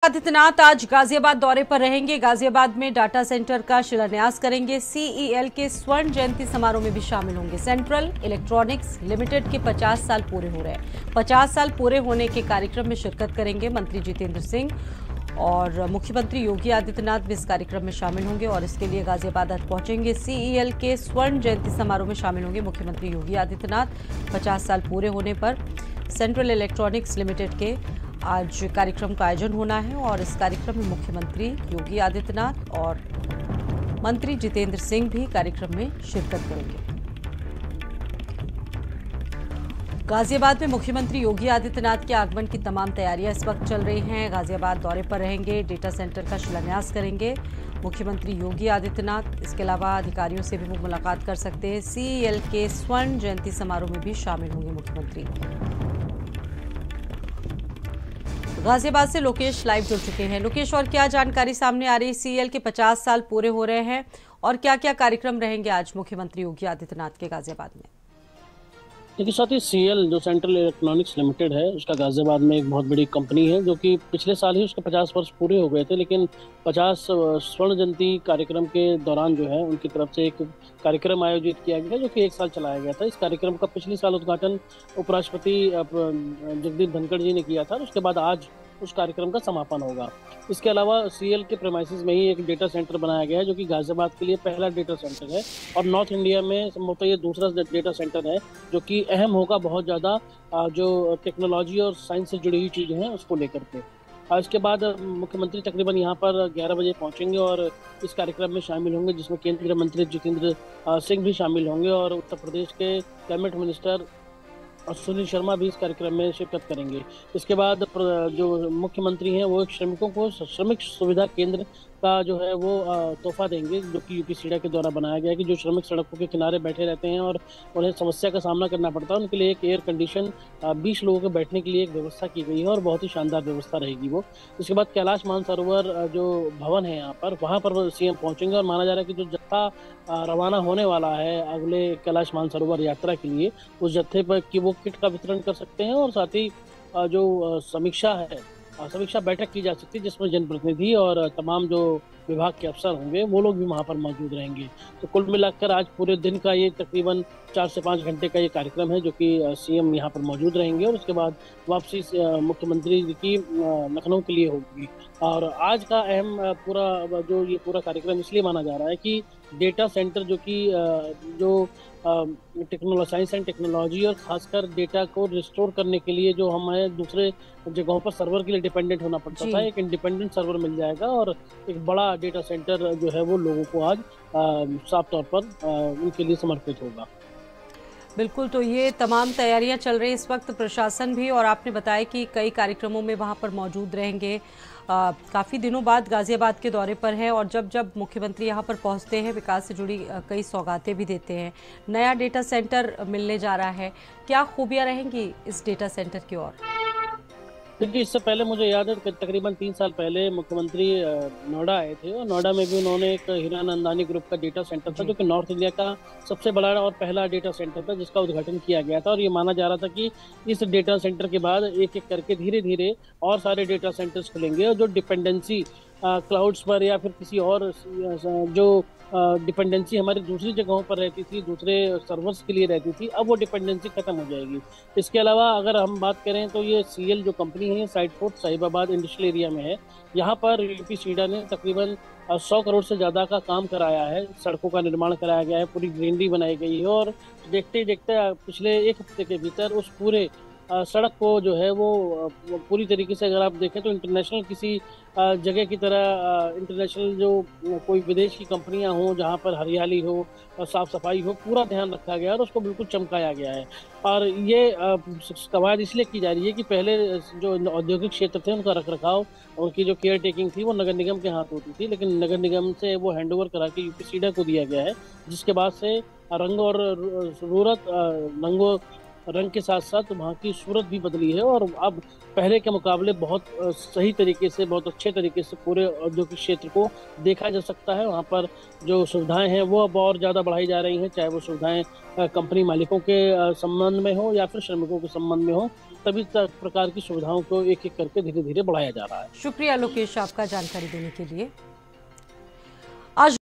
आदित्यनाथ आज गाजियाबाद दौरे पर रहेंगे। गाजियाबाद में डाटा सेंटर का शिलान्यास करेंगे। सीईएल के स्वर्ण जयंती समारोह में भी शामिल होंगे। सेंट्रल इलेक्ट्रॉनिक्स लिमिटेड के 50 साल पूरे हो रहे हैं। 50 साल पूरे होने के कार्यक्रम में शिरकत करेंगे मंत्री जितेंद्र सिंह और मुख्यमंत्री योगी आदित्यनाथ भी इस कार्यक्रम में शामिल होंगे और इसके लिए गाजियाबाद आज पहुंचेंगे। सीईएल के स्वर्ण जयंती समारोह में शामिल होंगे मुख्यमंत्री योगी आदित्यनाथ। 50 साल पूरे होने पर सेंट्रल इलेक्ट्रॉनिक्स लिमिटेड के आज कार्यक्रम का आयोजन होना है और इस कार्यक्रम में मुख्यमंत्री योगी आदित्यनाथ और मंत्री जितेंद्र सिंह भी कार्यक्रम में शिरकत करेंगे। गाजियाबाद में मुख्यमंत्री योगी आदित्यनाथ के आगमन की तमाम तैयारियां इस वक्त चल रही हैं। गाजियाबाद दौरे पर रहेंगे, डेटा सेंटर का शिलान्यास करेंगे मुख्यमंत्री योगी आदित्यनाथ। इसके अलावा अधिकारियों से भी वो मुलाकात कर सकते हैं। सीईएल के स्वर्ण जयंती समारोह में भी शामिल होंगे मुख्यमंत्री। गाजियाबाद से लोकेश लाइव जुड़ चुके हैं। लोकेश, और क्या जानकारी सामने आ रही है? सीईएल के 50 साल पूरे हो रहे हैं और क्या क्या कार्यक्रम रहेंगे आज मुख्यमंत्री योगी आदित्यनाथ के गाजियाबाद में? देखिए साथ ही सीएल जो सेंट्रल इलेक्ट्रॉनिक्स लिमिटेड है, उसका गाजियाबाद में एक बहुत बड़ी कंपनी है जो कि पिछले साल ही उसके 50 वर्ष पूरे हो गए थे। लेकिन 50 स्वर्ण जयंती कार्यक्रम के दौरान जो है उनकी तरफ से एक कार्यक्रम आयोजित किया गया जो कि 1 साल चलाया गया था। इस कार्यक्रम का पिछले साल उद्घाटन उपराष्ट्रपति जगदीप धनखड़ जी ने किया था। उसके बाद आज उस कार्यक्रम का समापन होगा। इसके अलावा सीएल के प्रेमाइसिस में ही एक डेटा सेंटर बनाया गया है जो कि गाजियाबाद के लिए पहला डेटा सेंटर है और नॉर्थ इंडिया में संभवतः ये दूसरा डेटा सेंटर है जो कि अहम होगा बहुत ज़्यादा, जो टेक्नोलॉजी और साइंस से जुड़ी हुई चीज़ें हैं उसको लेकर के। इसके बाद मुख्यमंत्री तकरीबन यहाँ पर 11 बजे पहुँचेंगे और इस कार्यक्रम में शामिल होंगे, जिसमें केंद्रीय मंत्री जितेंद्र सिंह भी शामिल होंगे और उत्तर प्रदेश के कैबिनेट मिनिस्टर और सुनील शर्मा भी इस कार्यक्रम में शिरकत करेंगे। इसके बाद जो मुख्यमंत्री हैं वो श्रमिकों को श्रमिक सुविधा केंद्र का जो है वो तोहफा देंगे, जो कि यूपी सीडा के द्वारा बनाया गया है कि जो श्रमिक सड़कों के किनारे बैठे रहते हैं और उन्हें समस्या का सामना करना पड़ता है, उनके लिए एक एयर कंडीशन 20 लोगों के बैठने के लिए एक व्यवस्था की गई है और बहुत ही शानदार व्यवस्था रहेगी वो। इसके बाद कैलाश मानसरोवर जो भवन है यहाँ पर, वहाँ पर सीएम पहुँचेंगे और माना जा रहा है कि जो जत्था रवाना होने वाला है अगले कैलाश मानसरोवर यात्रा के लिए, उस जत्थे पर कि वो किट का वितरण कर सकते हैं और साथ ही जो समीक्षा बैठक की जा सकती है जिसमें जनप्रतिनिधि और तमाम जो विभाग के अफसर होंगे वो लोग भी वहाँ पर मौजूद रहेंगे। तो कुल मिलाकर आज पूरे दिन का ये तकरीबन 4 से 5 घंटे का ये कार्यक्रम है जो कि सीएम यहाँ पर मौजूद रहेंगे और उसके बाद वापसी मुख्यमंत्री की लखनऊ के लिए होगी। और आज का अहम पूरा कार्यक्रम इसलिए माना जा रहा है कि डेटा सेंटर जो कि जो साइंस एंड टेक्नोलॉजी और खासकर डेटा को रिस्टोर करने के लिए जो हमें दूसरे जगहों पर सर्वर के लिए डिपेंडेंट होना पड़ता था, एक इंडिपेंडेंट सर्वर मिल जाएगा और एक बड़ा डेटा सेंटर जो है वो लोगों को आज साफ तौर पर उनके लिए समर्पित होगा। बिल्कुल, तो ये तमाम तैयारियां चल रही इस वक्त। प्रशासन भी, और आपने बताया कि कई कार्यक्रमों में वहां पर मौजूद रहेंगे। काफ़ी दिनों बाद गाजियाबाद के दौरे पर है और जब जब मुख्यमंत्री यहां पर पहुंचते हैं विकास से जुड़ी कई सौगातें भी देते हैं। नया डेटा सेंटर मिलने जा रहा है, क्या खूबियां रहेंगी इस डेटा सेंटर की ओर? क्योंकि इससे पहले मुझे याद है कि तकरीबन 3 साल पहले मुख्यमंत्री नोएडा आए थे और नोएडा में भी उन्होंने एक हीरानंदानी ग्रुप का डेटा सेंटर था जो कि नॉर्थ इंडिया का सबसे बड़ा और पहला डेटा सेंटर था जिसका उद्घाटन किया गया था। और ये माना जा रहा था कि इस डेटा सेंटर के बाद एक एक करके धीरे धीरे और सारे डेटा सेंटर्स खुलेंगे और जो डिपेंडेंसी क्लाउड्स पर या फिर किसी और जो डिपेंडेंसी हमारी दूसरी जगहों पर रहती थी, दूसरे सर्वर्स के लिए रहती थी, अब वो डिपेंडेंसी खत्म हो जाएगी। इसके अलावा अगर हम बात करें तो ये सीएल जो कंपनी है side fort Sahibabad industrial area में है। यहाँ पर यूपी सीडा ने तकरीबन 100 करोड़ से ज़्यादा का काम कराया है, सड़कों का निर्माण कराया गया है, पूरी ग्रीनरी बनाई गई है और देखते ही देखते पिछले 1 हफ्ते के भीतर उस पूरे सड़क को जो है वो पूरी तरीके से अगर आप देखें तो इंटरनेशनल किसी जगह की तरह इंटरनेशनल जो कोई विदेश की कंपनियां हों जहां पर हरियाली हो और साफ सफाई हो, पूरा ध्यान रखा गया और उसको बिल्कुल चमकाया गया है। और ये कवायद इसलिए की जा रही है कि पहले जो औद्योगिक क्षेत्र थे उनका रखरखाव, उनकी जो केयर टेकिंग थी वो नगर निगम के हाथ होती थी, लेकिन नगर निगम से वो हैंडओवर करा के यूपी सीडा को दिया गया है, जिसके बाद से रंग के साथ साथ वहाँ की सूरत भी बदली है और अब पहले के मुकाबले बहुत सही तरीके से, बहुत अच्छे तरीके से पूरे औद्योगिक क्षेत्र को देखा जा सकता है। वहाँ पर जो सुविधाएं हैं वो अब और ज़्यादा बढ़ाई जा रही हैं, चाहे वो सुविधाएं कंपनी मालिकों के संबंध में हो या फिर श्रमिकों के संबंध में हो। सभी प्रकार की सुविधाओं को एक एक करके धीरे धीरे बढ़ाया जा रहा है। शुक्रिया लोकेश आपका जानकारी देने के लिए। आज